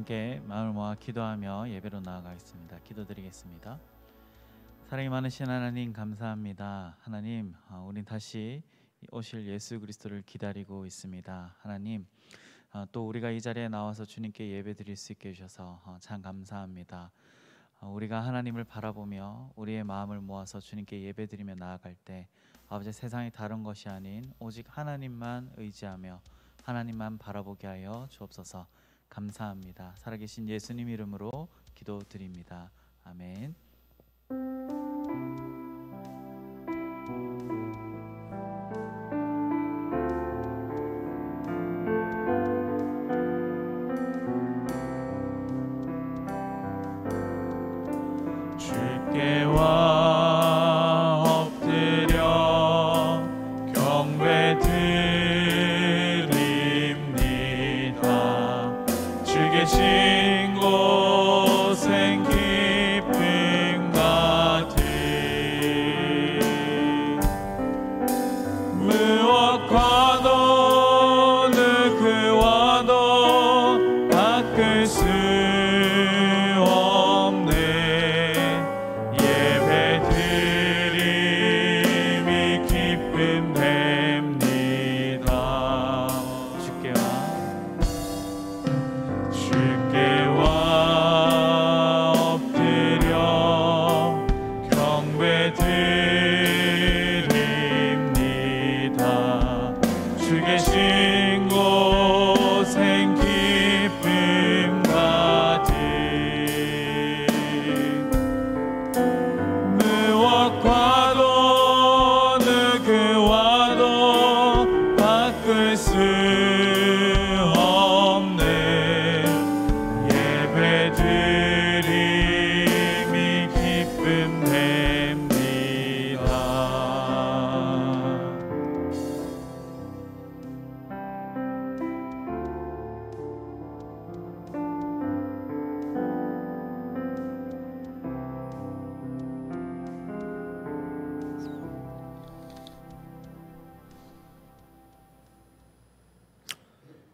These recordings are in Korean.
함께 마음을 모아 기도하며 예배로 나아가겠습니다. 기도드리겠습니다. 사랑이 많으신 하나님 감사합니다. 하나님, 우린 다시 오실 예수 그리스도를 기다리고 있습니다. 하나님, 또 우리가 이 자리에 나와서 주님께 예배 드릴 수 있게 해주셔서 참 감사합니다. 우리가 하나님을 바라보며 우리의 마음을 모아서 주님께 예배 드리며 나아갈 때 아버지, 세상이 다른 것이 아닌 오직 하나님만 의지하며 하나님만 바라보게 하여 주옵소서. 감사합니다. 살아계신 예수님 이름으로 기도드립니다. 아멘. 주께 엎드려 경배드립니다. 주 계신 곳엔 기쁨 같으 무엇과도 누구와도 바꿀 수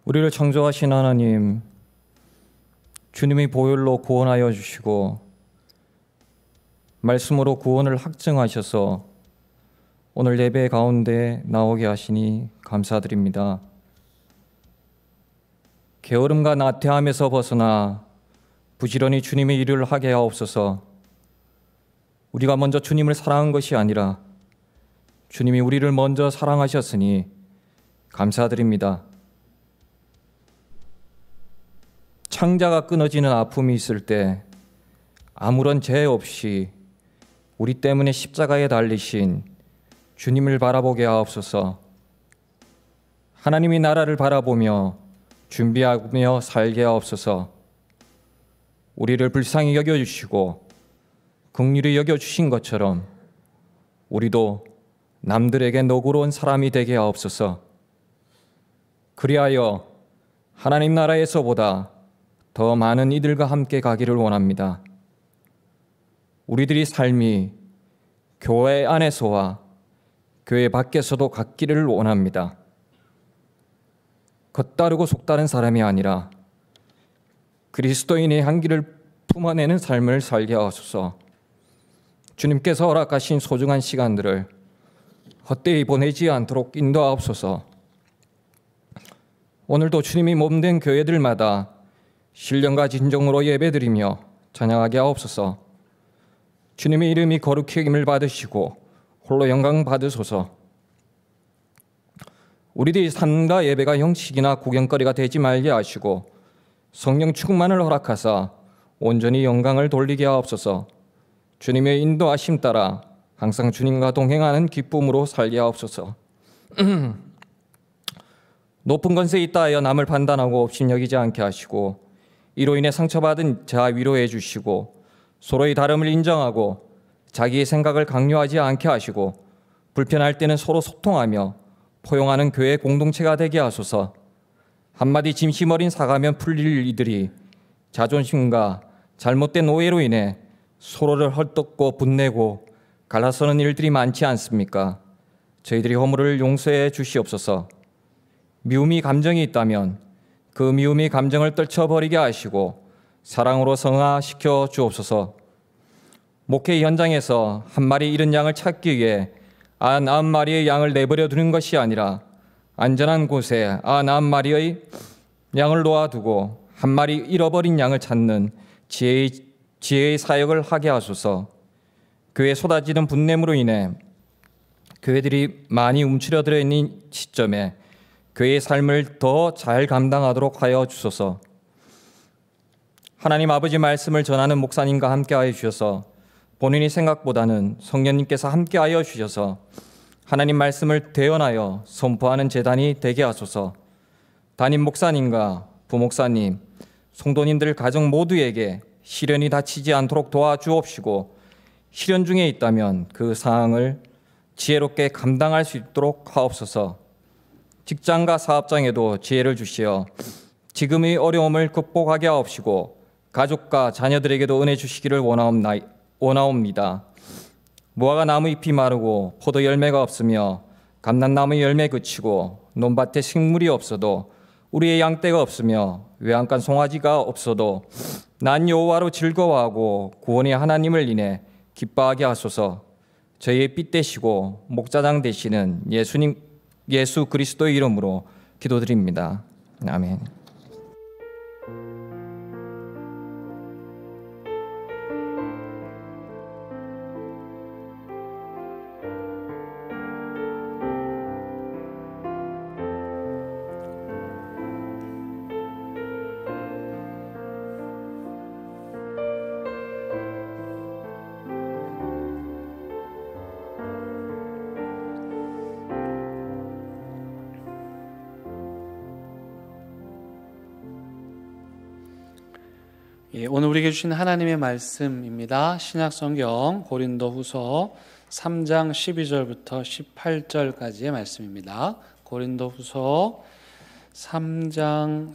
우리를 창조하신 하나님, 주님이 보혈로 구원하여 주시고 말씀으로 구원을 확증하셔서 오늘 예배 가운데 나오게 하시니 감사드립니다. 게으름과 나태함에서 벗어나 부지런히 주님의 일을 하게 하옵소서. 우리가 먼저 주님을 사랑한 것이 아니라 주님이 우리를 먼저 사랑하셨으니 감사드립니다. 창자가 끊어지는 아픔이 있을 때 아무런 죄 없이 우리 때문에 십자가에 달리신 주님을 바라보게 하옵소서. 하나님이 나라를 바라보며 준비하며 살게 하옵소서. 우리를 불쌍히 여겨주시고 긍휼히 여겨주신 것처럼 우리도 남들에게 너그러운 사람이 되게 하옵소서. 그리하여 하나님 나라에서보다 더 많은 이들과 함께 가기를 원합니다. 우리들이 삶이 교회 안에서와 교회 밖에서도 갖기를 원합니다. 겉다르고 속다른 사람이 아니라 그리스도인의 향기를 품어내는 삶을 살게 하소서. 주님께서 허락하신 소중한 시간들을 헛되이 보내지 않도록 인도하옵소서. 오늘도 주님이 몸된 교회들마다 신령과 진정으로 예배드리며 찬양하게 하옵소서. 주님의 이름이 거룩히 힘을 받으시고 홀로 영광 받으소서. 우리들이 삶과 예배가 형식이나 구경거리가 되지 말게 하시고 성령 충만을 허락하사 온전히 영광을 돌리게 하옵소서. 주님의 인도하심 따라 항상 주님과 동행하는 기쁨으로 살게 하옵소서. 높은 권세에 있다 하여 남을 판단하고 업신여기지 않게 하시고 이로 인해 상처받은 자 위로해 주시고 서로의 다름을 인정하고 자기의 생각을 강요하지 않게 하시고 불편할 때는 서로 소통하며 포용하는 교회 공동체가 되게 하소서. 한마디 진심 어린 사과면 풀릴 이들이 자존심과 잘못된 오해로 인해 서로를 헐뜯고 분내고 갈라서는 일들이 많지 않습니까? 저희들이 허물을 용서해 주시옵소서. 미움이 감정이 있다면 그 미움이 감정을 떨쳐버리게 하시고 사랑으로 성화시켜 주옵소서. 목회 현장에서 한 마리 잃은 양을 찾기 위해 99마리의 양을 내버려 두는 것이 아니라 안전한 곳에 99마리의 양을 놓아두고 한 마리 잃어버린 양을 찾는 지혜의 사역을 하게 하소서. 교회에 쏟아지는 분냄으로 인해 교회들이 많이 움츠려들어 있는 시점에 교회의 삶을 더 잘 감당하도록 하여 주소서. 하나님 아버지 말씀을 전하는 목사님과 함께하여 주셔서 본인이 생각보다는 성령님께서 함께하여 주셔서 하나님 말씀을 대언하여 선포하는 제단이 되게 하소서. 담임 목사님과 부목사님, 성도님들 가정 모두에게 시련이 닥치지 않도록 도와주옵시고 시련 중에 있다면 그 상황을 지혜롭게 감당할 수 있도록 하옵소서. 직장과 사업장에도 지혜를 주시어 지금의 어려움을 극복하게 하옵시고 가족과 자녀들에게도 은혜 주시기를 원하옵니다. 무화과 나무 잎이 마르고 포도 열매가 없으며 감람나무 열매 그치고 논밭에 식물이 없어도 우리의 양떼가 없으며 외양간 송아지가 없어도 난 여호와로 즐거워하고 구원의 하나님을 인해 기뻐하게 하소서. 저희의 핏 되시고 목자장 되시는 예수 그리스도의 이름으로 기도드립니다. 아멘. 오늘 우리에게 주신 하나님의 말씀입니다. 신약성경 고린도후서 3장 12절부터 18절까지의 말씀입니다. 고린도후서 3장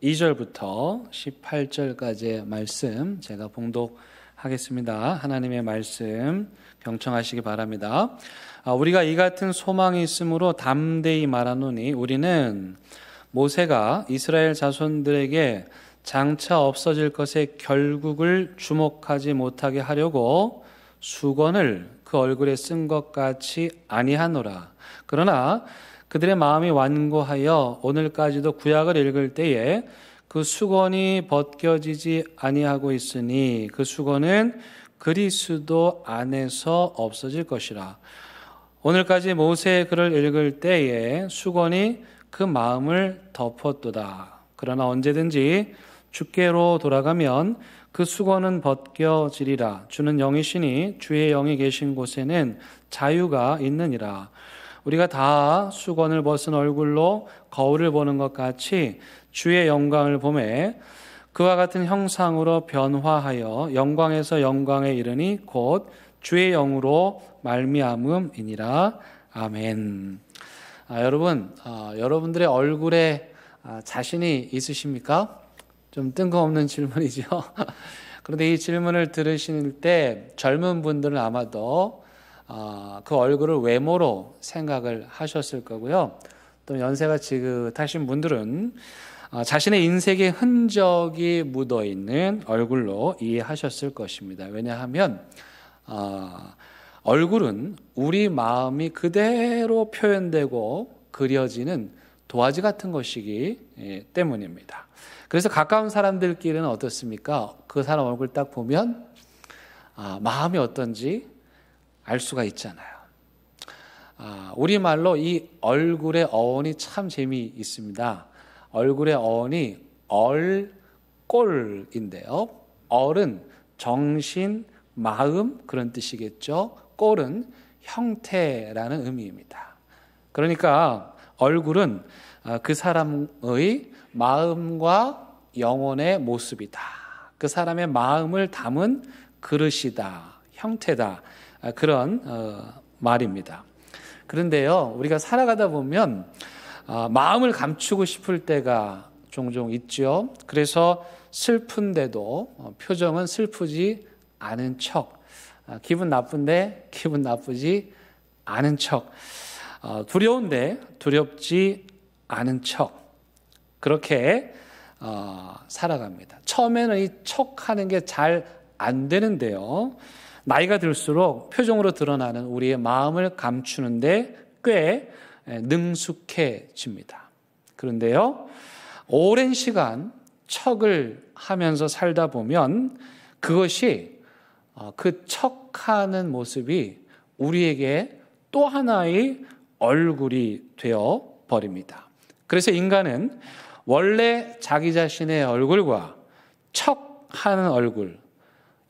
12절부터 18절까지의 말씀 제가 봉독하겠습니다. 하나님의 말씀 경청하시기 바랍니다. 우리가 이 같은 소망이 있으므로 담대히 말하노니 우리는 모세가 이스라엘 자손들에게 장차 없어질 것의 결국을 주목하지 못하게 하려고 수건을 그 얼굴에 쓴 것 같이 아니하노라. 그러나 그들의 마음이 완고하여 오늘까지도 구약을 읽을 때에 그 수건이 벗겨지지 아니하고 있으니 그 수건은 그리스도 안에서 없어질 것이라. 오늘까지 모세의 글을 읽을 때에 수건이 그 마음을 덮었도다. 그러나 언제든지 주께로 돌아가면 그 수건은 벗겨지리라. 주는 영이시니 주의 영이 계신 곳에는 자유가 있느니라. 우리가 다 수건을 벗은 얼굴로 거울을 보는 것 같이 주의 영광을 보매 그와 같은 형상으로 변화하여 영광에서 영광에 이르니 곧 주의 영으로 말미암음이니라. 아멘. 여러분, 여러분들의 얼굴에 자신이 있으십니까? 좀 뜬금없는 질문이죠. 그런데 이 질문을 들으실 때 젊은 분들은 아마도 그 얼굴을 외모로 생각을 하셨을 거고요. 또 연세가 지긋하신 분들은 자신의 인생의 흔적이 묻어있는 얼굴로 이해하셨을 것입니다. 왜냐하면 얼굴은 우리 마음이 그대로 표현되고 그려지는 도화지 같은 것이기 때문입니다. 그래서 가까운 사람들끼리는 어떻습니까? 그 사람 얼굴 딱 보면 마음이 어떤지 알 수가 있잖아요. 우리말로 이 얼굴의 어원이 참 재미있습니다. 얼굴의 어원이 얼꼴인데요. 얼은 정신, 마음 그런 뜻이겠죠. 꼴은 형태라는 의미입니다. 그러니까 얼굴은 그 사람의 마음과 영혼의 모습이다. 그 사람의 마음을 담은 그릇이다. 형태다. 그런 말입니다. 그런데요, 우리가 살아가다 보면 마음을 감추고 싶을 때가 종종 있죠. 그래서 슬픈데도 표정은 슬프지 않은 척, 기분 나쁜데 기분 나쁘지 않은 척, 두려운데 두렵지 않은 척, 그렇게 살아갑니다. 처음에는 이 척하는 게 잘 안 되는데요. 나이가 들수록 표정으로 드러나는 우리의 마음을 감추는데 꽤 능숙해집니다. 그런데요, 오랜 시간 척을 하면서 살다 보면 그것이 그 척하는 모습이 우리에게 또 하나의 얼굴이 되어 버립니다. 그래서 인간은 원래 자기 자신의 얼굴과 척하는 얼굴,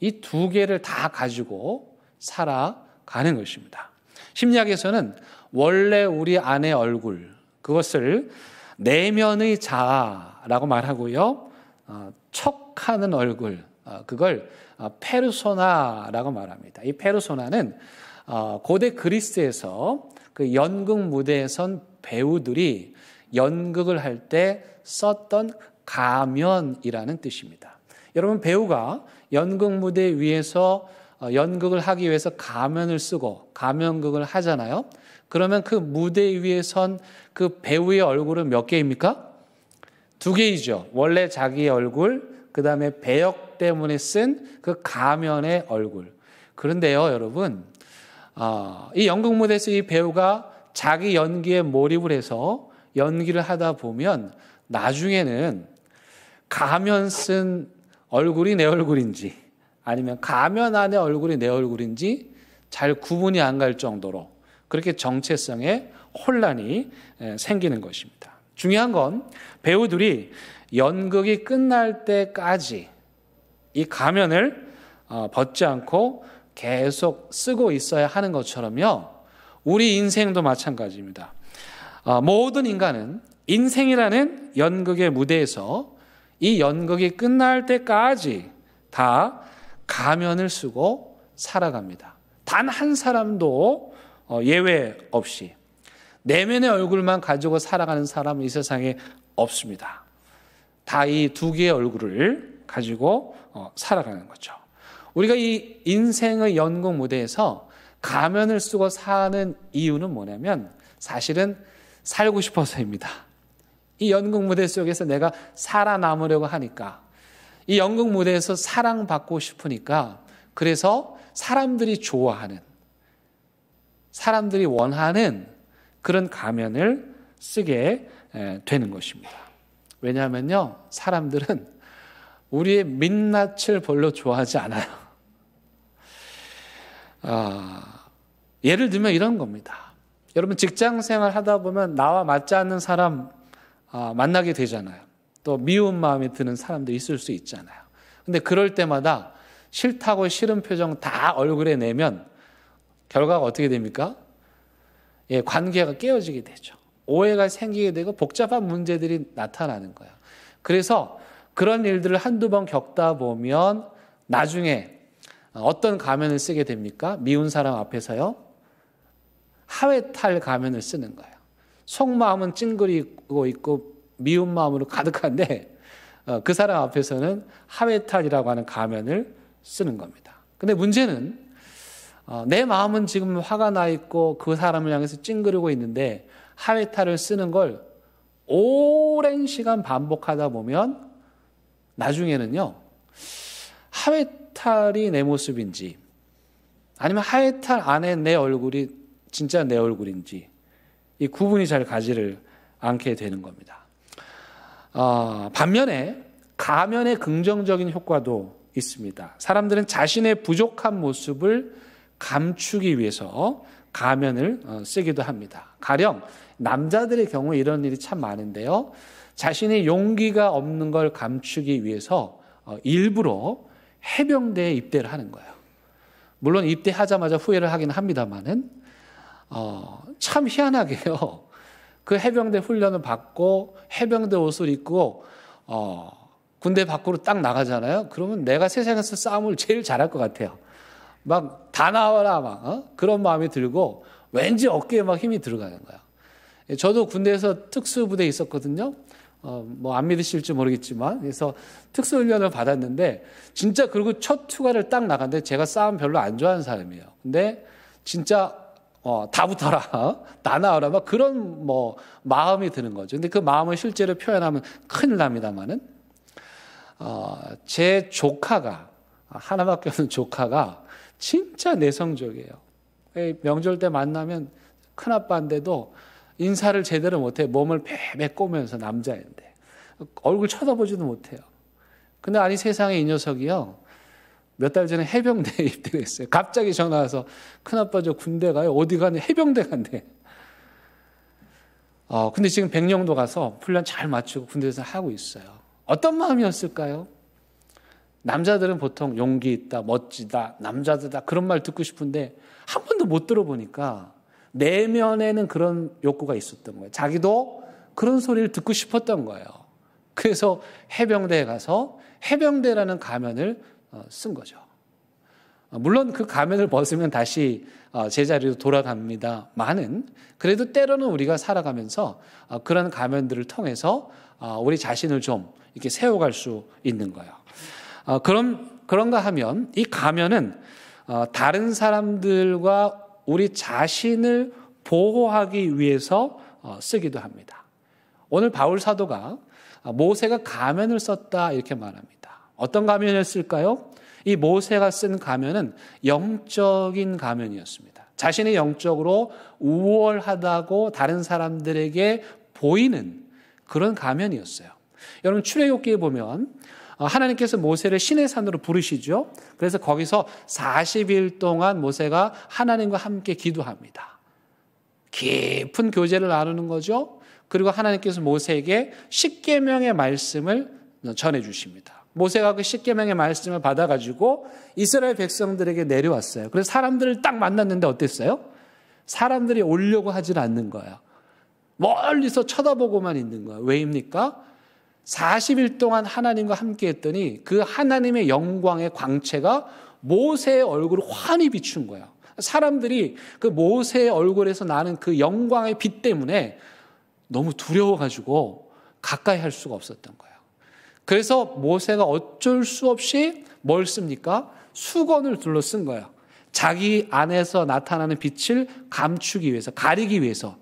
이 두 개를 다 가지고 살아가는 것입니다. 심리학에서는 원래 우리 안의 얼굴, 그것을 내면의 자아라고 말하고요. 척하는 얼굴, 그걸 페르소나라고 말합니다. 이 페르소나는 고대 그리스에서 그 연극 무대에 선 배우들이 연극을 할 때 썼던 가면이라는 뜻입니다. 여러분, 배우가 연극 무대 위에서 연극을 하기 위해서 가면을 쓰고 가면극을 하잖아요. 그러면 그 무대 위에 선 그 배우의 얼굴은 몇 개입니까? 2개이죠. 원래 자기의 얼굴, 그 다음에 배역 때문에 쓴 그 가면의 얼굴. 그런데요, 여러분, 이 연극 무대에서 이 배우가 자기 연기에 몰입을 해서 연기를 하다 보면 나중에는 가면 쓴 얼굴이 내 얼굴인지 아니면 가면 안의 얼굴이 내 얼굴인지 잘 구분이 안 갈 정도로 그렇게 정체성에 혼란이 생기는 것입니다. 중요한 건 배우들이 연극이 끝날 때까지 이 가면을 벗지 않고 계속 쓰고 있어야 하는 것처럼요, 우리 인생도 마찬가지입니다. 모든 인간은 인생이라는 연극의 무대에서 이 연극이 끝날 때까지 다 가면을 쓰고 살아갑니다. 단 한 사람도 예외 없이 내면의 얼굴만 가지고 살아가는 사람은 이 세상에 없습니다. 다 이 2개의 얼굴을 가지고 살아가는 거죠. 우리가 이 인생의 연극 무대에서 가면을 쓰고 사는 이유는 뭐냐면 사실은 살고 싶어서입니다. 이 연극 무대 속에서 내가 살아남으려고 하니까, 이 연극 무대에서 사랑받고 싶으니까, 그래서 사람들이 좋아하는, 사람들이 원하는 그런 가면을 쓰게 되는 것입니다. 왜냐하면요, 사람들은 우리의 민낯을 별로 좋아하지 않아요. 예를 들면 이런 겁니다. 여러분, 직장 생활 하다 보면 나와 맞지 않는 사람 만나게 되잖아요. 또 미운 마음이 드는 사람도 있을 수 있잖아요. 근데 그럴 때마다 싫다고 싫은 표정 다 얼굴에 내면 결과가 어떻게 됩니까? 관계가 깨어지게 되죠. 오해가 생기게 되고 복잡한 문제들이 나타나는 거예요. 그래서 그런 일들을 한두 번 겪다 보면 나중에 어떤 가면을 쓰게 됩니까? 미운 사람 앞에서요, 하회탈 가면을 쓰는 거예요. 속마음은 찡그리고 있고 미운 마음으로 가득한데 그 사람 앞에서는 하회탈이라고 하는 가면을 쓰는 겁니다. 근데 문제는 내 마음은 지금 화가 나 있고 그 사람을 향해서 찡그리고 있는데 하회탈을 쓰는 걸 오랜 시간 반복하다 보면 나중에는요, 하회탈이 내 모습인지 아니면 하회탈 안에 내 얼굴이 진짜 내 얼굴인지 이 구분이 잘 가지를 않게 되는 겁니다. 반면에 가면의 긍정적인 효과도 있습니다. 사람들은 자신의 부족한 모습을 감추기 위해서 가면을 쓰기도 합니다. 가령 남자들의 경우에 이런 일이 참 많은데요, 자신의 용기가 없는 걸 감추기 위해서 일부러 해병대에 입대를 하는 거예요. 물론 입대하자마자 후회를 하긴 합니다만은 참 희한하게요, 그 해병대 훈련을 받고 해병대 옷을 입고 군대 밖으로 딱 나가잖아요. 그러면 내가 세상에서 싸움을 제일 잘할 것 같아요. 막 다 나와라 막 그런 마음이 들고 왠지 어깨에 막 힘이 들어가는 거예요. 저도 군대에서 특수부대에 있었거든요. 뭐 안 믿으실지 모르겠지만, 그래서 특수훈련을 받았는데 진짜, 그리고 첫 휴가를 딱 나갔는데 제가 싸움 별로 안 좋아하는 사람이에요. 근데 진짜 다 붙어라, 다 나와라, 막 그런 마음이 드는 거죠. 근데 그 마음을 실제로 표현하면 큰일 납니다만은 제 조카가, 하나밖에 없는 조카가 진짜 내성적이에요. 명절 때 만나면 큰아빠인데도 인사를 제대로 못해요. 몸을 베베 꼬면서 남자인데 얼굴 쳐다보지도 못해요. 근데 아니 세상에 이 녀석이요, 몇 달 전에 해병대에 입대했어요. 갑자기 전화 와서 큰아빠 저 군대 가요. 어디 가네? 해병대 간대. 근데 지금 백령도 가서 훈련 잘 마치고 군대에서 하고 있어요. 어떤 마음이었을까요? 남자들은 보통 용기 있다, 멋지다, 남자들다 그런 말 듣고 싶은데 한 번도 못 들어보니까 내면에는 그런 욕구가 있었던 거예요. 자기도 그런 소리를 듣고 싶었던 거예요. 그래서 해병대에 가서 해병대라는 가면을 쓴 거죠. 물론 그 가면을 벗으면 다시 제자리로 돌아갑니다만은 그래도 때로는 우리가 살아가면서 그런 가면들을 통해서 우리 자신을 좀 이렇게 세워갈 수 있는 거예요. 그런가 하면 이 가면은 다른 사람들과 우리 자신을 보호하기 위해서 쓰기도 합니다. 오늘 바울 사도가 모세가 가면을 썼다 이렇게 말합니다. 어떤 가면이었을까요? 이 모세가 쓴 가면은 영적인 가면이었습니다. 자신이 영적으로 우월하다고 다른 사람들에게 보이는 그런 가면이었어요. 여러분 출애굽기에 보면 하나님께서 모세를 시내 산으로 부르시죠. 그래서 거기서 40일 동안 모세가 하나님과 함께 기도합니다. 깊은 교제를 나누는 거죠. 그리고 하나님께서 모세에게 십계명의 말씀을 전해주십니다. 모세가 그 십계명의 말씀을 받아가지고 이스라엘 백성들에게 내려왔어요. 그래서 사람들을 딱 만났는데 어땠어요? 사람들이 오려고 하질 않는 거예요. 멀리서 쳐다보고만 있는 거예요. 왜입니까? 40일 동안 하나님과 함께 했더니 그 하나님의 영광의 광채가 모세의 얼굴을 환히 비춘 거예요. 사람들이 그 모세의 얼굴에서 나는 그 영광의 빛 때문에 너무 두려워가지고 가까이 할 수가 없었던 거예요. 그래서 모세가 어쩔 수 없이 뭘 씁니까? 수건을 둘러 쓴 거예요. 자기 안에서 나타나는 빛을 감추기 위해서, 가리기 위해서.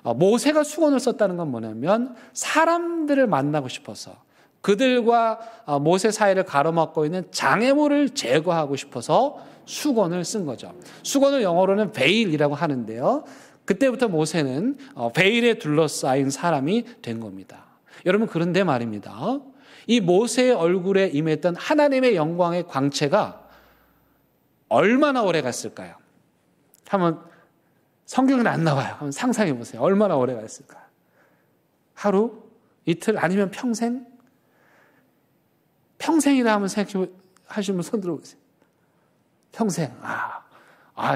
모세가 수건을 썼다는 건 뭐냐면 사람들을 만나고 싶어서, 그들과 모세 사이를 가로막고 있는 장애물을 제거하고 싶어서 수건을 쓴 거죠. 수건을 영어로는 베일이라고 하는데요. 그때부터 모세는 베일에 둘러싸인 사람이 된 겁니다. 여러분, 그런데 말입니다. 이 모세의 얼굴에 임했던 하나님의 영광의 광채가 얼마나 오래 갔을까요? 한번 성경은 안 나와요. 한번 상상해 보세요. 얼마나 오래 갔을까요? 하루? 이틀? 아니면 평생? 평생이라 하면 생각하시면 손 들어보세요. 평생.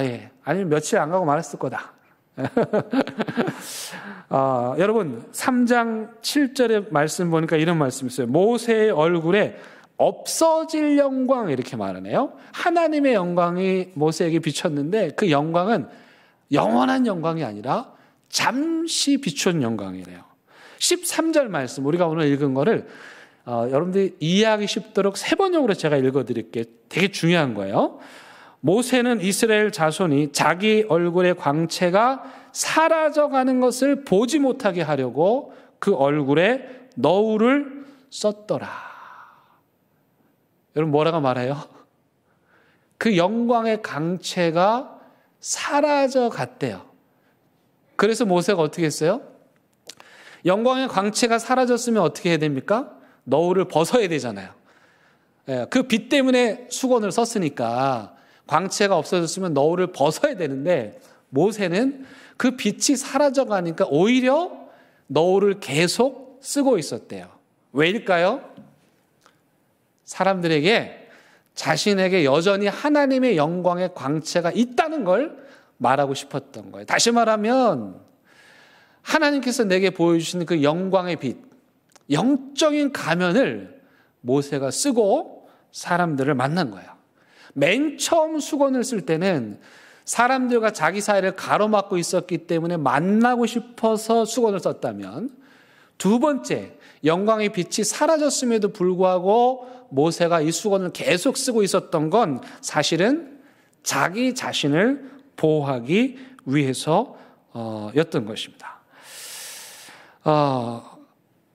예. 아니면 며칠 안 가고 말았을 거다. 여러분 3장 7절의 말씀 보니까 이런 말씀이 있어요. 모세의 얼굴에 없어질 영광 이렇게 말하네요. 하나님의 영광이 모세에게 비쳤는데 그 영광은 영원한 영광이 아니라 잠시 비춘 영광이래요. 13절 말씀 우리가 오늘 읽은 거를 여러분들이 이해하기 쉽도록 세 번역으로 제가 읽어드릴게요. 되게 중요한 거예요. 모세는 이스라엘 자손이 자기 얼굴의 광채가 사라져가는 것을 보지 못하게 하려고 그 얼굴에 너울을 썼더라. 여러분 뭐라고 말해요? 그 영광의 광채가 사라져 갔대요. 그래서 모세가 어떻게 했어요? 영광의 광채가 사라졌으면 어떻게 해야 됩니까? 너울을 벗어야 되잖아요. 그 빛 때문에 수건을 썼으니까 광채가 없어졌으면 너울을 벗어야 되는데 모세는 그 빛이 사라져가니까 오히려 너울을 계속 쓰고 있었대요. 왜일까요? 사람들에게 자신에게 여전히 하나님의 영광의 광채가 있다는 걸 말하고 싶었던 거예요. 다시 말하면 하나님께서 내게 보여주신 그 영광의 빛, 영적인 가면을 모세가 쓰고 사람들을 만난 거예요. 맨 처음 수건을 쓸 때는 사람들과 자기 사이를 가로막고 있었기 때문에 만나고 싶어서 수건을 썼다면 두 번째 영광의 빛이 사라졌음에도 불구하고 모세가 이 수건을 계속 쓰고 있었던 건 사실은 자기 자신을 보호하기 위해서였던 것입니다.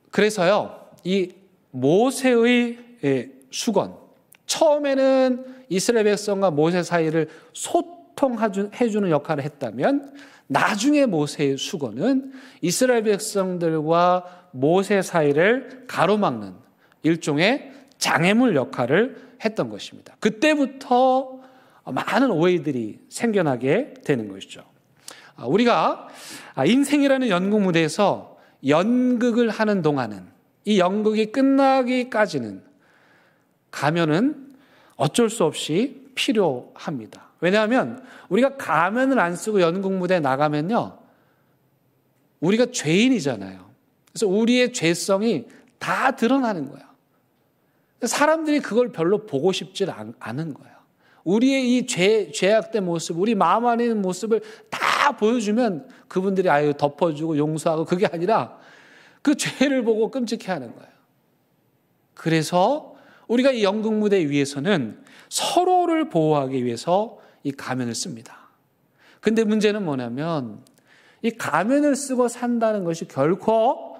그래서요, 이 모세의 수건, 처음에는 이스라엘 백성과 모세 사이를 소통해주는 역할을 했다면 나중에 모세의 수건은 이스라엘 백성들과 모세 사이를 가로막는 일종의 장애물 역할을 했던 것입니다. 그때부터 많은 오해들이 생겨나게 되는 것이죠. 우리가 인생이라는 연극 무대에서 연극을 하는 동안은, 이 연극이 끝나기까지는 가면은 어쩔 수 없이 필요합니다. 왜냐하면 우리가 가면을 안 쓰고 연극 무대에 나가면요, 우리가 죄인이잖아요. 그래서 우리의 죄성이 다 드러나는 거예요. 사람들이 그걸 별로 보고 싶지 않은 거예요. 우리의 이 죄악된 모습, 우리 마음 안에 있는 모습을 다 보여주면 그분들이 아유 덮어주고 용서하고, 그게 아니라 그 죄를 보고 끔찍해하는 거예요. 그래서 우리가 이 연극 무대 위에서는 서로를 보호하기 위해서 이 가면을 씁니다. 근데 문제는 뭐냐면 이 가면을 쓰고 산다는 것이 결코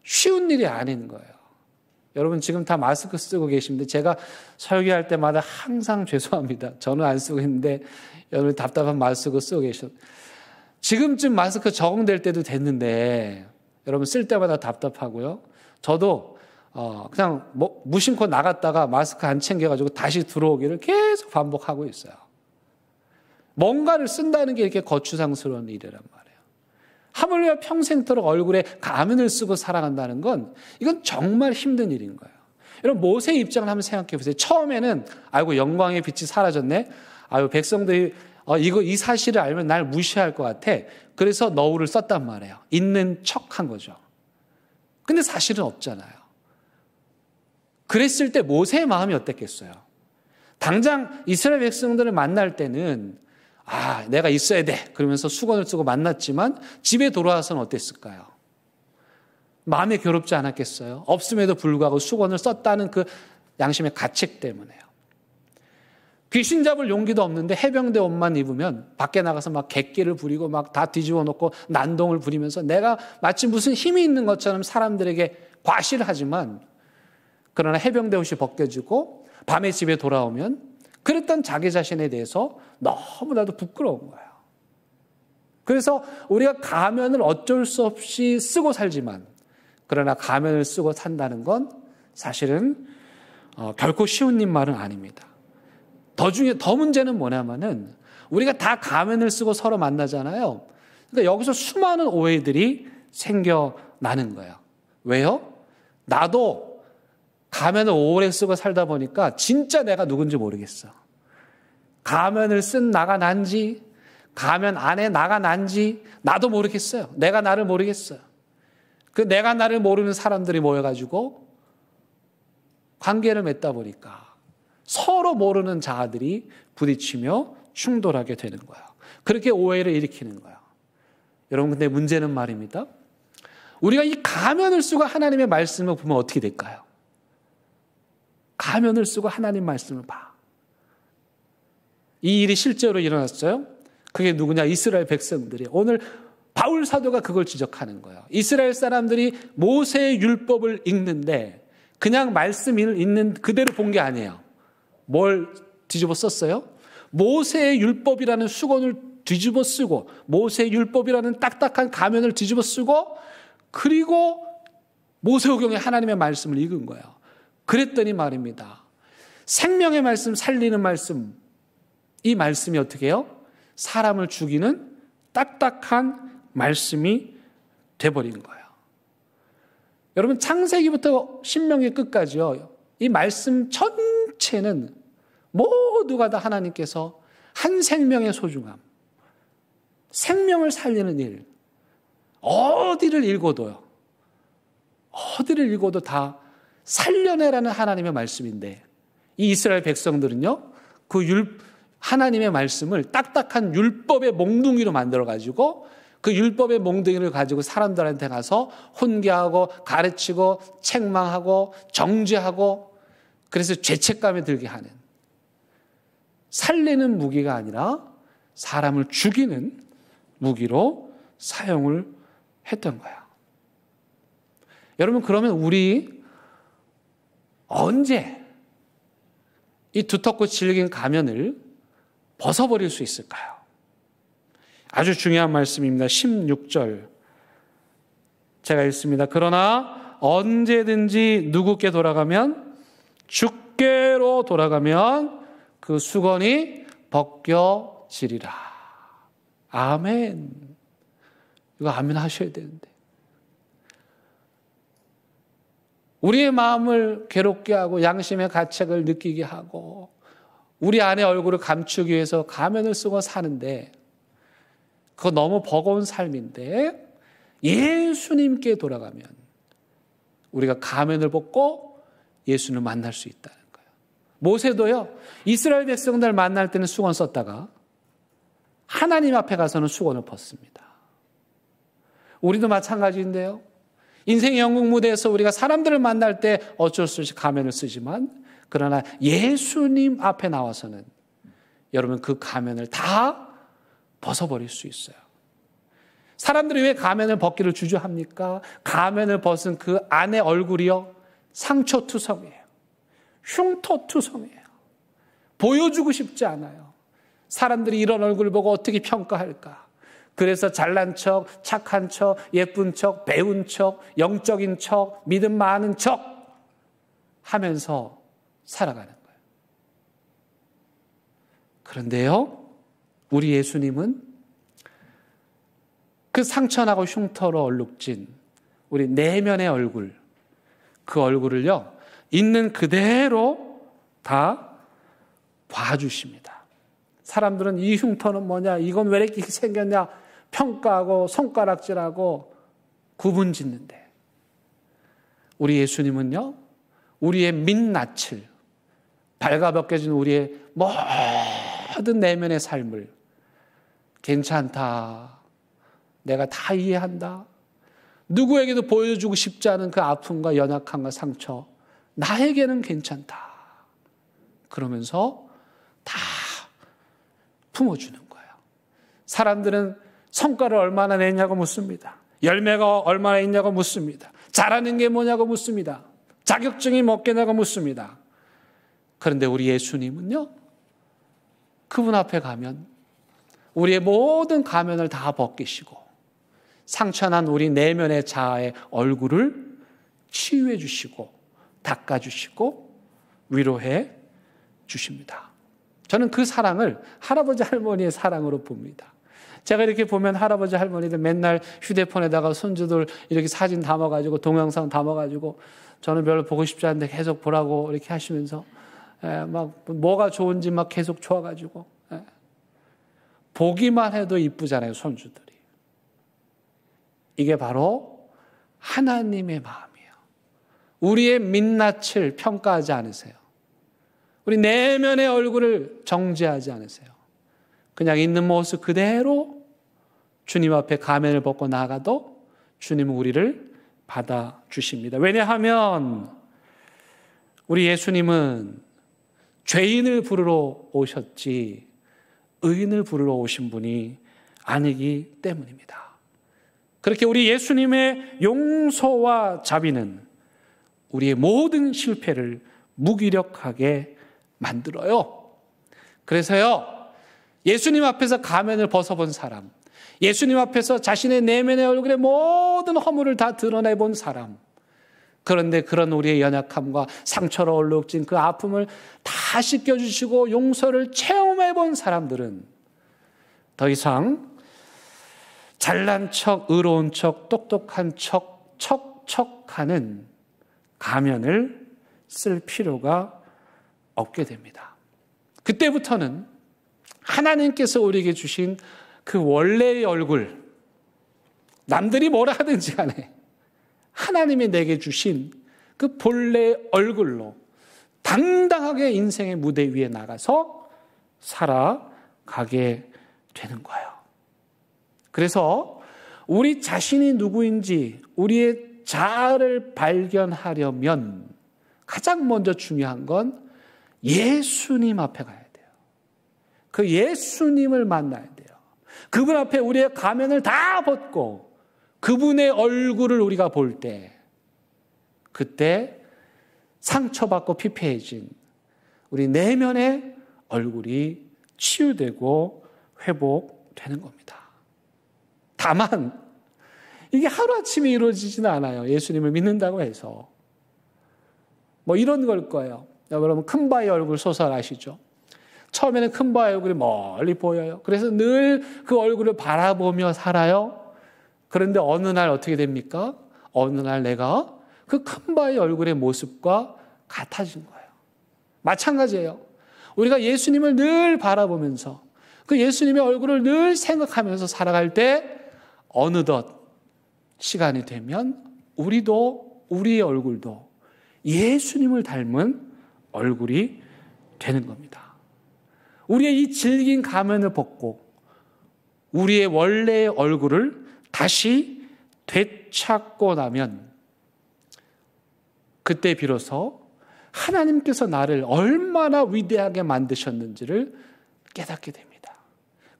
쉬운 일이 아닌 거예요. 여러분 지금 다 마스크 쓰고 계십니다. 제가 설교할 때마다 항상 죄송합니다. 저는 안 쓰고 있는데 여러분 답답한 마스크 쓰고 계셔. 지금쯤 마스크 적응될 때도 됐는데 여러분 쓸 때마다 답답하고요. 저도 그냥 무심코 나갔다가 마스크 안 챙겨가지고 다시 들어오기를 계속 반복하고 있어요. 뭔가를 쓴다는 게 이렇게 거추장스러운 일이란 말이에요. 하물며 평생토록 얼굴에 가면을 쓰고 살아간다는 건 이건 정말 힘든 일인 거예요. 여러분 모세의 입장을 한번 생각해 보세요. 처음에는 아이고 영광의 빛이 사라졌네. 아유 백성들이 이 사실을 알면 날 무시할 것 같아. 그래서 너울을 썼단 말이에요. 있는 척한 거죠. 근데 사실은 없잖아요. 그랬을 때 모세의 마음이 어땠겠어요? 당장 이스라엘 백성들을 만날 때는 내가 있어야 돼. 그러면서 수건을 쓰고 만났지만 집에 돌아와서는 어땠을까요? 마음이 괴롭지 않았겠어요? 없음에도 불구하고 수건을 썼다는 그 양심의 가책 때문에요. 귀신 잡을 용기도 없는데 해병대 옷만 입으면 밖에 나가서 막 객기를 부리고 막 다 뒤집어 놓고 난동을 부리면서 내가 마치 무슨 힘이 있는 것처럼 사람들에게 과시를 하지만, 그러나 해병대 옷이 벗겨지고 밤에 집에 돌아오면 그랬던 자기 자신에 대해서 너무나도 부끄러운 거예요. 그래서 우리가 가면을 어쩔 수 없이 쓰고 살지만, 그러나 가면을 쓰고 산다는 건 사실은 결코 쉬운 일 말은 아닙니다. 더 문제는 뭐냐면은 우리가 다 가면을 쓰고 서로 만나잖아요. 그러니까 여기서 수많은 오해들이 생겨나는 거예요. 왜요? 나도 가면을 오래 쓰고 살다 보니까 진짜 내가 누군지 모르겠어. 가면을 쓴 나가 난지, 가면 안에 나가 난지 나도 모르겠어요. 내가 나를 모르겠어요. 그 내가 나를 모르는 사람들이 모여가지고 관계를 맺다 보니까 서로 모르는 자아들이 부딪히며 충돌하게 되는 거예요. 그렇게 오해를 일으키는 거예요. 여러분 근데 문제는 말입니다. 우리가 이 가면을 쓰고 하나님의 말씀을 보면 어떻게 될까요? 가면을 쓰고 하나님 말씀을 봐. 이 일이 실제로 일어났어요. 그게 누구냐? 이스라엘 백성들이. 오늘 바울 사도가 그걸 지적하는 거예요. 이스라엘 사람들이 모세의 율법을 읽는데 그냥 말씀을 읽는 그대로 본 게 아니에요. 뭘 뒤집어 썼어요? 모세의 율법이라는 수건을 뒤집어 쓰고 모세의 율법이라는 딱딱한 가면을 뒤집어 쓰고 그리고 모세오경의 하나님의 말씀을 읽은 거예요. 그랬더니 말입니다. 생명의 말씀, 살리는 말씀, 이 말씀이 어떻게 해요? 사람을 죽이는 딱딱한 말씀이 돼버린 거예요. 여러분 창세기부터 신명기 끝까지요. 이 말씀 전체는 모두가 다 하나님께서 한 생명의 소중함, 생명을 살리는 일, 어디를 읽어도 다 살려내라는 하나님의 말씀인데 이 이스라엘 백성들은요, 하나님의 말씀을 딱딱한 율법의 몽둥이로 만들어가지고 그 율법의 몽둥이를 가지고 사람들한테 가서 훈계하고 가르치고 책망하고 정죄하고 그래서 죄책감에 들게 하는, 살리는 무기가 아니라 사람을 죽이는 무기로 사용을 했던 거야. 여러분 그러면 우리 언제 이 두텁고 질긴 가면을 벗어버릴 수 있을까요? 아주 중요한 말씀입니다. 16절 제가 읽습니다. 그러나 언제든지 누구께 돌아가면, 주께로 돌아가면 그 수건이 벗겨지리라. 아멘. 이거 아멘 하셔야 되는데. 우리의 마음을 괴롭게 하고 양심의 가책을 느끼게 하고 우리 안의 얼굴을 감추기 위해서 가면을 쓰고 사는데, 그거 너무 버거운 삶인데, 예수님께 돌아가면 우리가 가면을 벗고 예수님을 만날 수 있다는 거예요. 모세도요, 이스라엘 백성들 만날 때는 수건 썼다가 하나님 앞에 가서는 수건을 벗습니다. 우리도 마찬가지인데요. 인생의 영국 무대에서 우리가 사람들을 만날 때 어쩔 수 없이 가면을 쓰지만, 그러나 예수님 앞에 나와서는 여러분 그 가면을 다 벗어버릴 수 있어요. 사람들이 왜 가면을 벗기를 주저합니까? 가면을 벗은 그 안의 얼굴이요, 상처투성이에요. 흉터투성이에요. 보여주고 싶지 않아요. 사람들이 이런 얼굴을 보고 어떻게 평가할까? 그래서 잘난 척, 착한 척, 예쁜 척, 배운 척, 영적인 척, 믿음 많은 척 하면서 살아가는 거예요. 그런데요, 우리 예수님은 그 상처나고 흉터로 얼룩진 우리 내면의 얼굴, 그 얼굴을요, 있는 그대로 다 봐주십니다. 사람들은 이 흉터는 뭐냐, 이건 왜 이렇게 생겼냐 평가하고 손가락질하고 구분 짓는데, 우리 예수님은요, 우리의 민낯을, 발가벗겨진 우리의 모든 내면의 삶을 괜찮다, 내가 다 이해한다, 누구에게도 보여주고 싶지 않은 그 아픔과 연약함과 상처, 나에게는 괜찮다, 그러면서 다 품어주는 거예요. 사람들은 성과를 얼마나 냈냐고 묻습니다. 열매가 얼마나 있냐고 묻습니다. 잘하는 게 뭐냐고 묻습니다. 자격증이 몇 개냐고 묻습니다. 그런데 우리 예수님은요, 그분 앞에 가면 우리의 모든 가면을 다 벗기시고 상처난 우리 내면의 자아의 얼굴을 치유해 주시고 닦아주시고 위로해 주십니다. 저는 그 사랑을 할아버지 할머니의 사랑으로 봅니다. 제가 이렇게 보면 할아버지 할머니들 맨날 휴대폰에다가 손주들 이렇게 사진 담아가지고 동영상 담아가지고 저는 별로 보고 싶지 않은데 계속 보라고 이렇게 하시면서 막 뭐가 좋은지 막 계속 좋아가지고 보기만 해도 이쁘잖아요, 손주들이. 이게 바로 하나님의 마음이에요. 우리의 민낯을 평가하지 않으세요. 우리 내면의 얼굴을 정죄하지 않으세요. 그냥 있는 모습 그대로 주님 앞에 가면을 벗고 나가도 주님은 우리를 받아주십니다. 왜냐하면 우리 예수님은 죄인을 부르러 오셨지 의인을 부르러 오신 분이 아니기 때문입니다. 그렇게 우리 예수님의 용서와 자비는 우리의 모든 실패를 무기력하게 만들어요. 그래서요, 예수님 앞에서 가면을 벗어본 사람, 예수님 앞에서 자신의 내면의 얼굴의 모든 허물을 다 드러내본 사람, 그런데 그런 우리의 연약함과 상처로 얼룩진 그 아픔을 다 씻겨주시고 용서를 체험해본 사람들은 더 이상 잘난 척, 의로운 척, 똑똑한 척, 척척하는 가면을 쓸 필요가 없게 됩니다. 그때부터는 하나님께서 우리에게 주신 그 원래의 얼굴, 남들이 뭐라 하든지 간에 하나님이 내게 주신 그 본래의 얼굴로 당당하게 인생의 무대 위에 나가서 살아가게 되는 거예요. 그래서 우리 자신이 누구인지 우리의 자아를 발견하려면 가장 먼저 중요한 건 예수님 앞에 가야 돼요. 그 예수님을 만나야 돼요. 그분 앞에 우리의 가면을 다 벗고 그분의 얼굴을 우리가 볼 때, 그때 상처받고 피폐해진 우리 내면의 얼굴이 치유되고 회복되는 겁니다. 다만 이게 하루아침에 이루어지지는 않아요. 예수님을 믿는다고 해서. 뭐 이런 걸 거예요. 여러분 큰바의 얼굴 소설 아시죠? 처음에는 큰바의 얼굴이 멀리 보여요. 그래서 늘 그 얼굴을 바라보며 살아요. 그런데 어느 날 어떻게 됩니까? 어느 날 내가 그 큰바의 얼굴의 모습과 같아진 거예요. 마찬가지예요. 우리가 예수님을 늘 바라보면서 그 예수님의 얼굴을 늘 생각하면서 살아갈 때 어느덧 시간이 되면 우리의 얼굴도 예수님을 닮은 얼굴이 되는 겁니다. 우리의 이 질긴 가면을 벗고 우리의 원래의 얼굴을 다시 되찾고 나면 그때 비로소 하나님께서 나를 얼마나 위대하게 만드셨는지를 깨닫게 됩니다.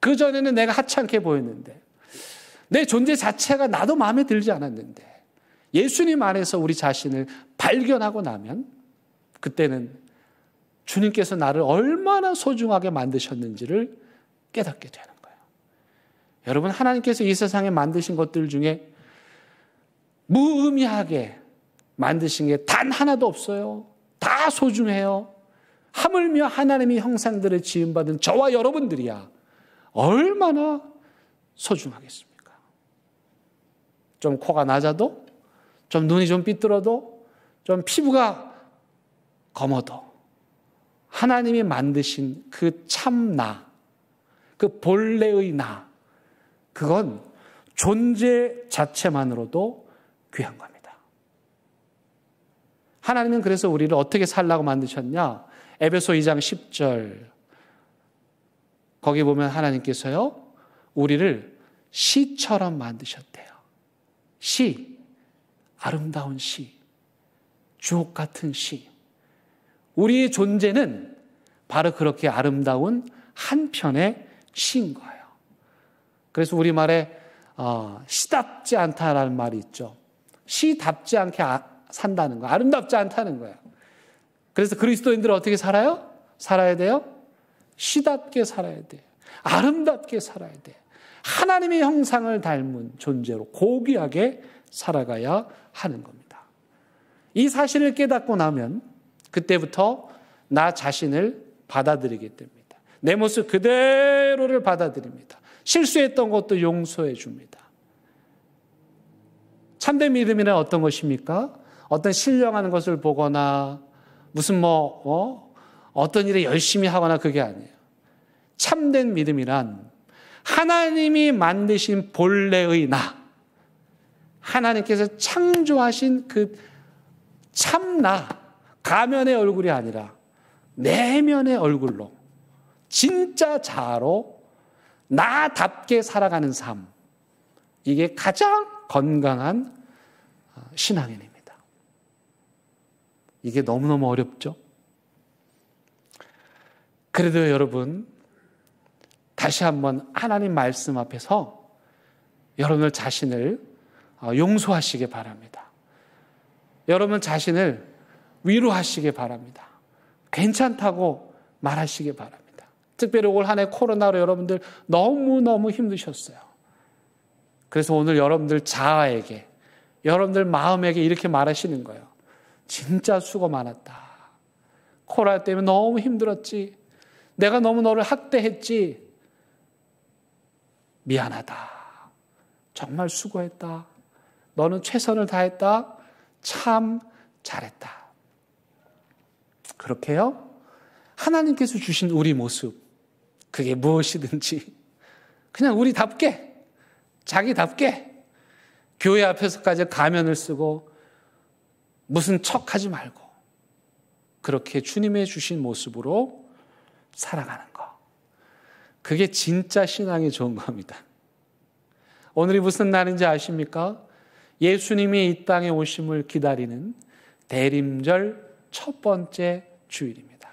그전에는 내가 하찮게 보였는데 내 존재 자체가 나도 마음에 들지 않았는데 예수님 안에서 우리 자신을 발견하고 나면 그때는 주님께서 나를 얼마나 소중하게 만드셨는지를 깨닫게 되는 거예요. 여러분, 하나님께서 이 세상에 만드신 것들 중에 무의미하게 만드신 게 단 하나도 없어요. 다 소중해요. 하물며 하나님의 형상들을 지음받은 저와 여러분들이야 얼마나 소중하겠습니까? 좀 코가 낮아도, 좀 눈이 좀 삐뚤어도, 좀 피부가 검어도 하나님이 만드신 그 참나, 그 본래의 나, 그건 존재 자체만으로도 귀한 겁니다. 하나님은 그래서 우리를 어떻게 살라고 만드셨냐? 에베소 2장 10절 거기 보면 하나님께서요 우리를 시처럼 만드셨대요. 시, 아름다운 시, 주옥 같은 시. 우리의 존재는 바로 그렇게 아름다운 한 편의 시인 거예요. 그래서 우리말에 시답지 않다라는 말이 있죠. 시답지 않게 산다는 거, 아름답지 않다는 거예요. 그래서 그리스도인들은 어떻게 살아요? 살아야 돼요? 시답게 살아야 돼요. 아름답게 살아야 돼요. 하나님의 형상을 닮은 존재로 고귀하게 살아가야 하는 겁니다. 이 사실을 깨닫고 나면 그때부터 나 자신을 받아들이게 됩니다. 내 모습 그대로를 받아들입니다. 실수했던 것도 용서해 줍니다. 참된 믿음이란 어떤 것입니까? 어떤 신령하는 것을 보거나 무슨 어떤 일에 열심히 하거나 그게 아니에요. 참된 믿음이란 하나님이 만드신 본래의 나, 하나님께서 창조하신 그 참나, 가면의 얼굴이 아니라 내면의 얼굴로 진짜 자아로 나답게 살아가는 삶, 이게 가장 건강한 신앙인입니다. 이게 너무너무 어렵죠? 그래도 여러분 다시 한번 하나님 말씀 앞에서 여러분 자신을 용서하시기 바랍니다. 여러분 자신을 위로하시기 바랍니다. 괜찮다고 말하시기 바랍니다. 특별히 올 한 해 코로나로 여러분들 너무너무 힘드셨어요. 그래서 오늘 여러분들 자아에게, 여러분들 마음에게 이렇게 말하시는 거예요. 진짜 수고 많았다. 코로나 때문에 너무 힘들었지. 내가 너무 너를 학대했지. 미안하다. 정말 수고했다. 너는 최선을 다했다. 참 잘했다. 그렇게요? 하나님께서 주신 우리 모습, 그게 무엇이든지 그냥 우리답게, 자기답게 교회 앞에서까지 가면을 쓰고 무슨 척하지 말고 그렇게 주님의 주신 모습으로 살아가는 거, 그게 진짜 신앙이 좋은 겁니다. 오늘이 무슨 날인지 아십니까? 예수님이 이 땅에 오심을 기다리는 대림절 첫 번째 주일입니다.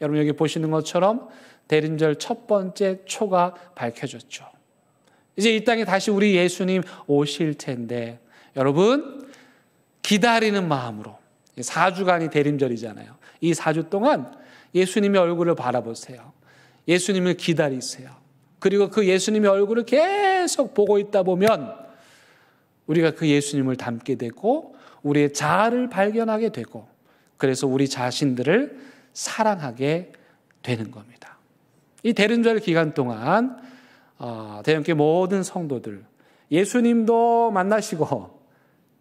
여러분 여기 보시는 것처럼 대림절 첫 번째 초가 밝혀졌죠. 이제 이 땅에 다시 우리 예수님 오실 텐데 여러분 기다리는 마음으로 4주간이 대림절이잖아요. 이 4주 동안 예수님의 얼굴을 바라보세요. 예수님을 기다리세요. 그리고 그 예수님의 얼굴을 계속 보고 있다 보면 우리가 그 예수님을 닮게 되고 우리의 자아를 발견하게 되고 그래서 우리 자신들을 사랑하게 되는 겁니다. 이 대림절 기간 동안 대형교회 모든 성도들 예수님도 만나시고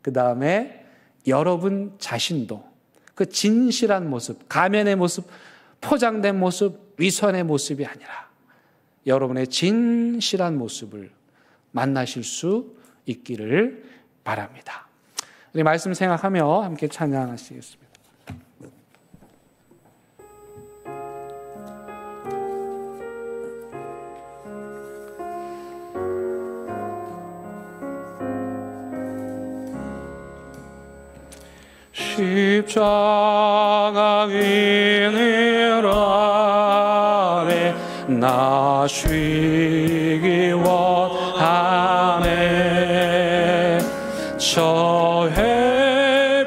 그 다음에 여러분 자신도 그 진실한 모습, 가면의 모습, 포장된 모습, 위선의 모습이 아니라 여러분의 진실한 모습을 만나실 수 있기를 바랍니다. 우리 말씀 생각하며 함께 찬양하시겠습니다. 십자가 그늘 아래 나 쉬기 원하네. 저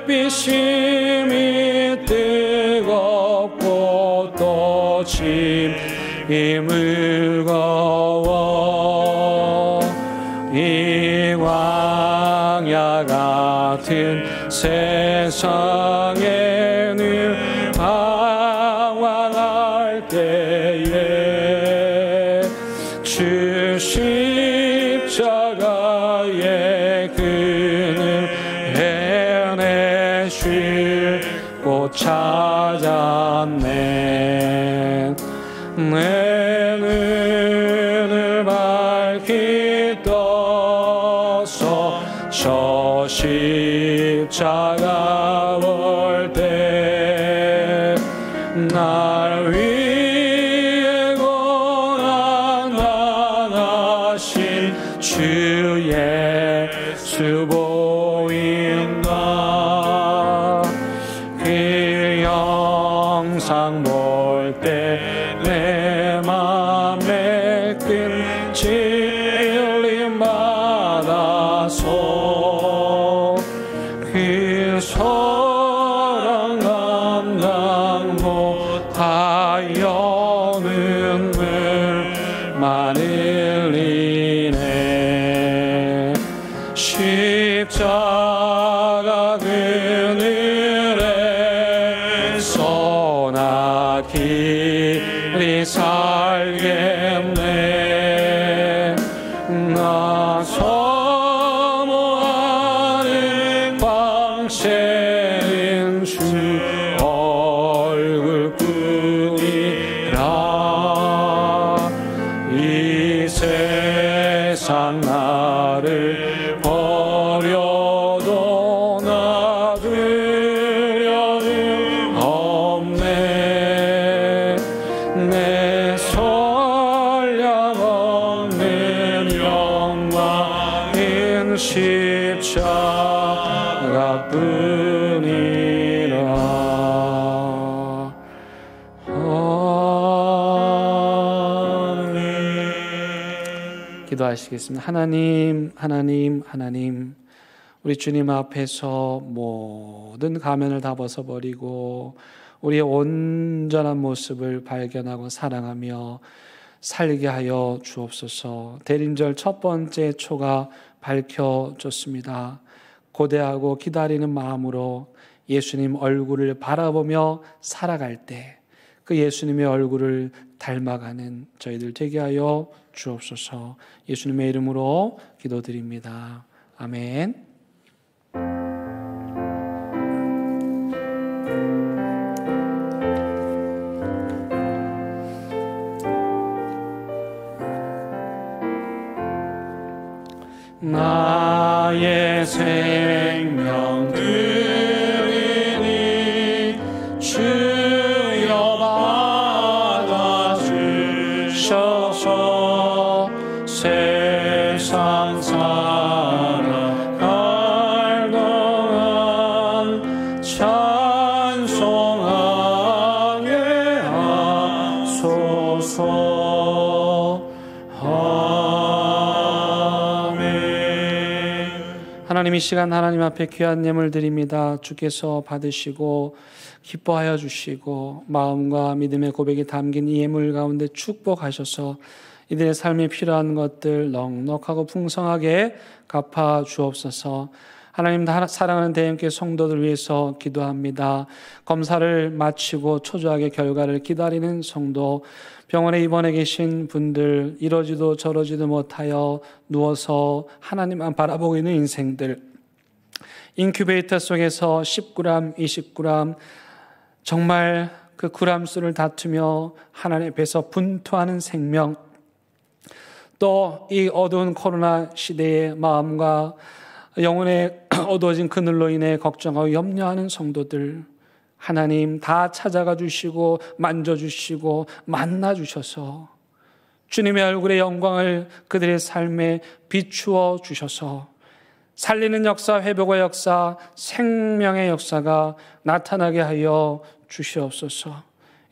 햇빛이 뜨겁고 또 짐이 무거워 이 광야 같은 세상에는 방황할 때에 주 십자가의 그늘 해내실 곳 찾았네. 내 눈을 밝히 떠서 저 십자가 볼 때 날 위해 고난당하신 주 예수 보인다. 그 영상 볼 때 내 맘에 큰 진림 받아서 그 사랑 감당 못하여 눈물만 흘리네. 십자가 그늘에서 나 길이 살겠네. 나 사모하는 방새는 주 얼굴뿐이라. 이 세상 나를 버려도 놔두려는 없네. 내 선량 없는 영광인 십자가뿐이라. 기도하시겠습니다. 하나님, 하나님, 하나님, 우리 주님 앞에서 모든 가면을 다 벗어버리고 우리의 온전한 모습을 발견하고 사랑하며 살게 하여 주옵소서. 대림절 첫 번째 초가 밝혀졌습니다. 고대하고 기다리는 마음으로 예수님 얼굴을 바라보며 살아갈 때 그 예수님의 얼굴을 닮아가는 저희들 되게 하여 주옵소서. 예수님의 이름으로 기도드립니다. 아멘. 나의 생명 드리니 주여 받아주셔서 세상 살아갈 동안 찬송하게 하소서. 하나님, 이 시간 하나님 앞에 귀한 예물 드립니다. 주께서 받으시고 기뻐하여 주시고 마음과 믿음의 고백이 담긴 이 예물 가운데 축복하셔서 이들의 삶에 필요한 것들 넉넉하고 풍성하게 갚아 주옵소서. 하나님, 사랑하는 대형교회 성도들 위해서 기도합니다. 검사를 마치고 초조하게 결과를 기다리는 성도, 병원에 입원해 계신 분들, 이러지도 저러지도 못하여 누워서 하나님만 바라보고 있는 인생들, 인큐베이터 속에서 10g, 20g 정말 그 그람 수를 다투며 하나님 앞에서 분투하는 생명, 또 이 어두운 코로나 시대의 마음과 영혼의 어두워진 그늘로 인해 걱정하고 염려하는 성도들, 하나님 다 찾아가 주시고 만져주시고 만나주셔서 주님의 얼굴의 영광을 그들의 삶에 비추어 주셔서 살리는 역사, 회복의 역사, 생명의 역사가 나타나게 하여 주시옵소서.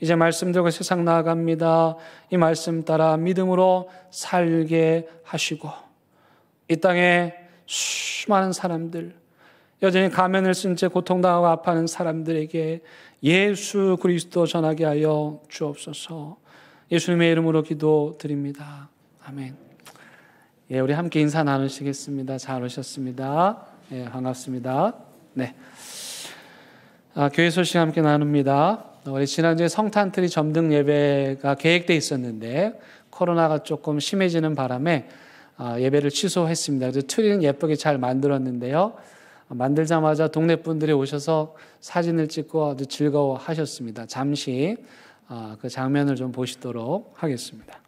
이제 말씀 들고 세상 나아갑니다. 이 말씀 따라 믿음으로 살게 하시고 이 땅에 수많은 사람들, 여전히 가면을 쓴 채 고통당하고 아파하는 사람들에게 예수 그리스도 전하게 하여 주옵소서. 예수님의 이름으로 기도드립니다. 아멘. 예, 우리 함께 인사 나누시겠습니다. 잘 오셨습니다. 예, 반갑습니다. 네. 교회 소식 함께 나눕니다. 우리 지난주에 성탄트리 점등 예배가 계획되어 있었는데 코로나가 조금 심해지는 바람에 예배를 취소했습니다. 그래서 트리는 예쁘게 잘 만들었는데요. 만들자마자 동네 분들이 오셔서 사진을 찍고 아주 즐거워하셨습니다. 잠시 그 장면을 좀 보시도록 하겠습니다.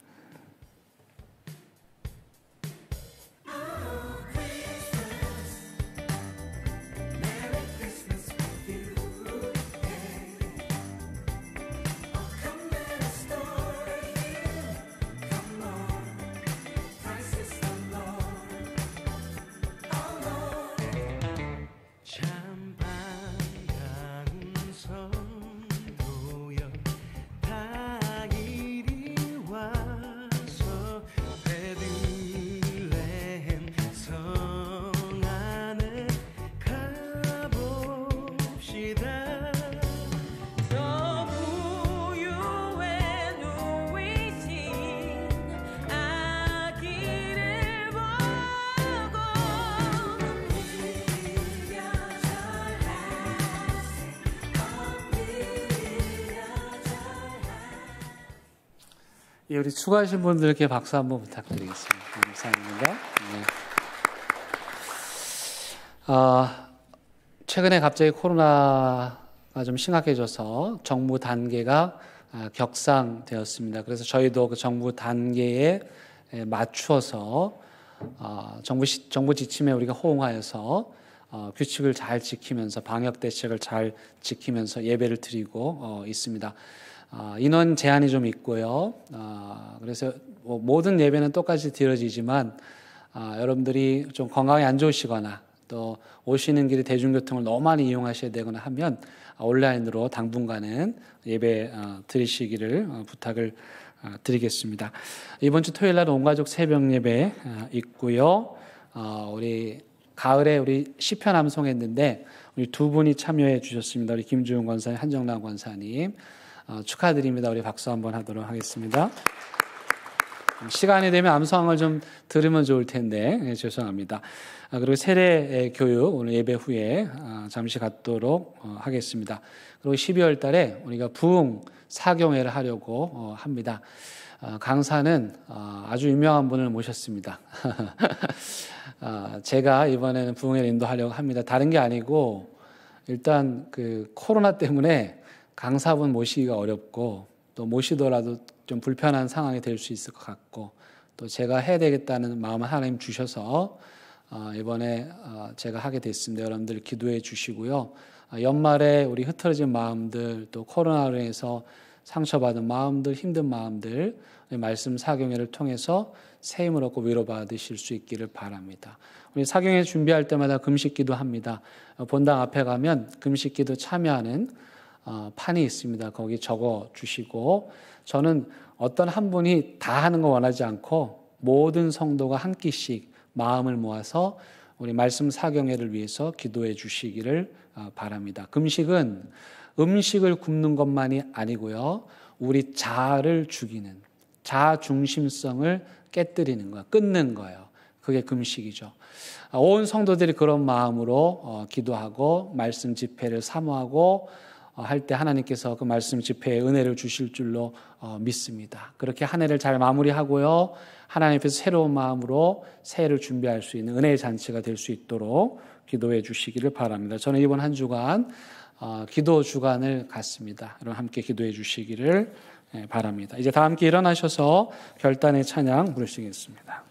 예, 우리 수고하신 분들께 박수 한번 부탁드리겠습니다. 감사합니다. 네. 최근에 갑자기 코로나가 좀 심각해져서 정부 단계가 격상되었습니다. 그래서 저희도 그 정부 단계에 맞추어서 정부 지침에 우리가 호응하여서 규칙을 잘 지키면서 방역 대책을 잘 지키면서 예배를 드리고 있습니다. 인원 제한이 좀 있고요. 그래서 모든 예배는 똑같이 드려지지만 여러분들이 좀 건강이 안 좋으시거나 또 오시는 길에 대중교통을 너무 많이 이용하셔야 되거나 하면 온라인으로 당분간은 예배 드리시기를 부탁을 드리겠습니다. 이번 주 토요일 날 온가족 새벽 예배 있고요. 우리 가을에 우리 시편 암송했는데 우리 두 분이 참여해 주셨습니다. 우리 김주영 권사님, 한정남 권사님. 축하드립니다. 우리 박수 한번 하도록 하겠습니다. 시간이 되면 암송을 좀 들으면 좋을 텐데 죄송합니다. 그리고 세례 교육 오늘 예배 후에 잠시 갖도록 하겠습니다. 그리고 12월 달에 우리가 부흥 사경회를 하려고 합니다. 강사는 아주 유명한 분을 모셨습니다. 제가 이번에는 부흥회를 인도하려고 합니다. 다른 게 아니고 일단 그 코로나 때문에 강사분 모시기가 어렵고 또 모시더라도 좀 불편한 상황이 될 수 있을 것 같고 또 제가 해야 되겠다는 마음을 하나님 주셔서 이번에 제가 하게 됐습니다. 여러분들 기도해 주시고요. 연말에 우리 흐트러진 마음들 또 코로나로 인해서 상처받은 마음들 힘든 마음들 말씀 사경회를 통해서 새 힘을 얻고 위로받으실 수 있기를 바랍니다. 우리 사경회 준비할 때마다 금식기도 합니다. 본당 앞에 가면 금식기도 참여하는 판이 있습니다. 거기 적어 주시고 저는 어떤 한 분이 다 하는 거 원하지 않고 모든 성도가 한 끼씩 마음을 모아서 우리 말씀 사경회를 위해서 기도해 주시기를 바랍니다. 금식은 음식을 굶는 것만이 아니고요. 우리 자아를 죽이는, 자아 중심성을 깨뜨리는 거예요. 끊는 거예요. 그게 금식이죠. 온 성도들이 그런 마음으로 기도하고 말씀 집회를 사모하고 할 때 하나님께서 그 말씀 집회에 은혜를 주실 줄로 믿습니다. 그렇게 한 해를 잘 마무리하고요. 하나님 앞에서 새로운 마음으로 새해를 준비할 수 있는 은혜의 잔치가 될 수 있도록 기도해 주시기를 바랍니다. 저는 이번 한 주간 기도 주간을 갖습니다. 여러분 함께 기도해 주시기를 바랍니다. 이제 다 함께 일어나셔서 결단의 찬양 부르시겠습니다.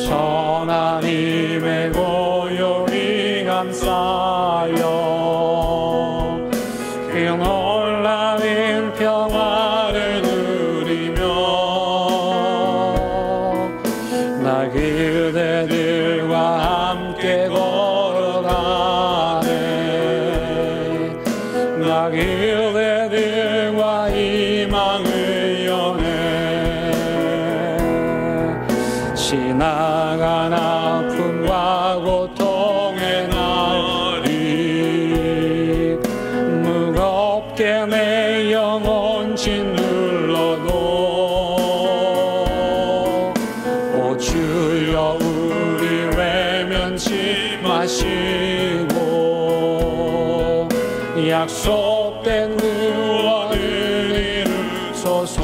선한 힘에 고요히 감싸요 그 놀라운 평화를 누리며 나 그대들과 함께 걸어가네 나 그대들과 희망을 여네 지나간 아픔과 고통의 날이 무겁게 내 영혼 짓눌러도 오 주여 우리 외면치 마시고 약속된 구원을 이루소서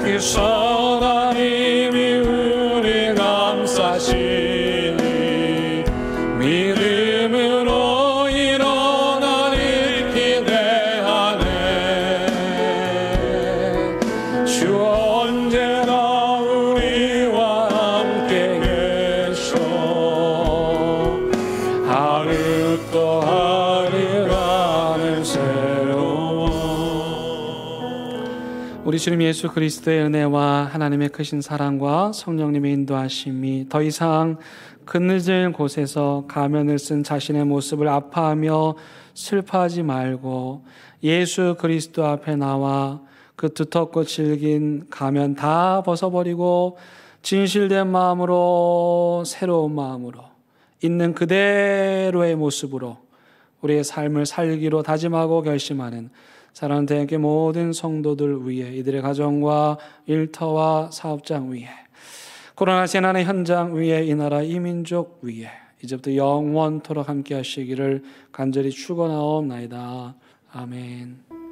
그 선한 힘이 우리 감싸시니 믿음으로 일어나리 기대하네 주 언제나 우리와 함께 계셔 하루 또 하루가는 새로워 우리 주님 예수 그리스도의 은혜와 하나님의 크신 사랑과 성령님의 인도하심이 더 이상 그늘진 곳에서 가면을 쓴 자신의 모습을 아파하며 슬퍼하지 말고 예수 그리스도 앞에 나와 그 두텁고 질긴 가면 다 벗어버리고 진실된 마음으로 새로운 마음으로 있는 그대로의 모습으로 우리의 삶을 살기로 다짐하고 결심하는 사랑하는 대학교 모든 성도들 위해 이들의 가정과 일터와 사업장 위에 코로나 재난의 현장 위에 이 나라 이 민족 위에 이제부터 영원토록 함께 하시기를 간절히 축원하옵나이다. 아멘.